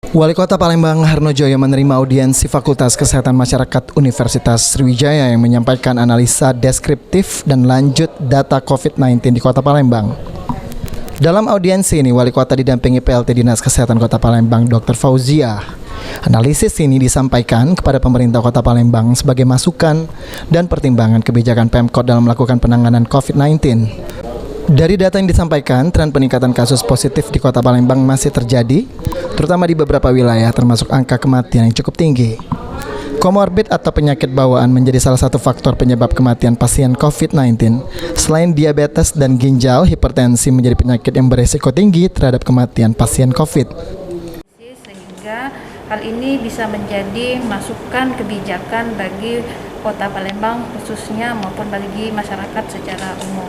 Wali Kota Palembang Harnojoyo menerima audiensi Fakultas Kesehatan Masyarakat Universitas Sriwijaya yang menyampaikan analisa deskriptif dan lanjut data COVID-19 di Kota Palembang. Dalam audiensi ini, Wali Kota didampingi PLT Dinas Kesehatan Kota Palembang Dr. Fauzia. Analisis ini disampaikan kepada pemerintah Kota Palembang sebagai masukan dan pertimbangan kebijakan Pemkot dalam melakukan penanganan COVID-19. Dari data yang disampaikan, tren peningkatan kasus positif di Kota Palembang masih terjadi, terutama di beberapa wilayah termasuk angka kematian yang cukup tinggi. Komorbid atau penyakit bawaan menjadi salah satu faktor penyebab kematian pasien COVID-19. Selain diabetes dan ginjal, hipertensi menjadi penyakit yang beresiko tinggi terhadap kematian pasien COVID. Sehingga hal ini bisa menjadi masukan kebijakan bagi Kota Palembang khususnya maupun bagi masyarakat secara umum.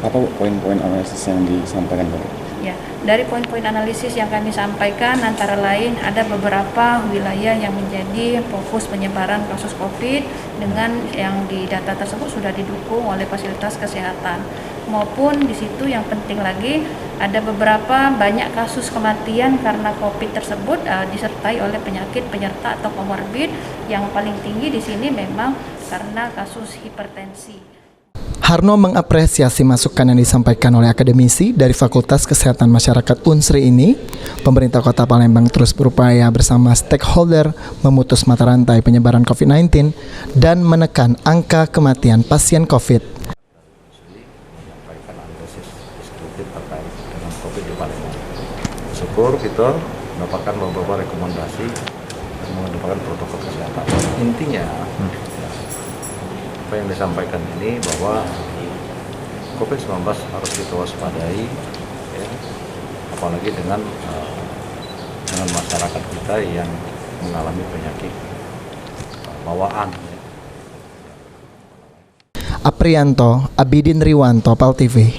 Apa poin-poin analisis yang disampaikan Pak? Ya, dari poin-poin analisis yang kami sampaikan antara lain ada beberapa wilayah yang menjadi fokus penyebaran kasus COVID dengan yang di data tersebut sudah didukung oleh fasilitas kesehatan. Maupun di situ yang penting lagi ada beberapa banyak kasus kematian karena COVID tersebut disertai oleh penyakit penyerta atau komorbid. Yang paling tinggi di sini memang karena kasus hipertensi. Harno mengapresiasi masukan yang disampaikan oleh akademisi dari Fakultas Kesehatan Masyarakat Unsri ini. Pemerintah Kota Palembang terus berupaya bersama stakeholder memutus mata rantai penyebaran COVID-19 dan menekan angka kematian pasien COVID. Menyampaikan analisis deskriptif terkait dengan COVID di Palembang. Syukur kita mendapatkan beberapa rekomendasi dan mendapatkan protokol kesehatan. Intinya, apa yang disampaikan ini bahwa COVID-19 harus kita waspadai, ya, apalagi dengan masyarakat kita yang mengalami penyakit bawaan. Aprianto, Abidin Riwanto, PAL TV.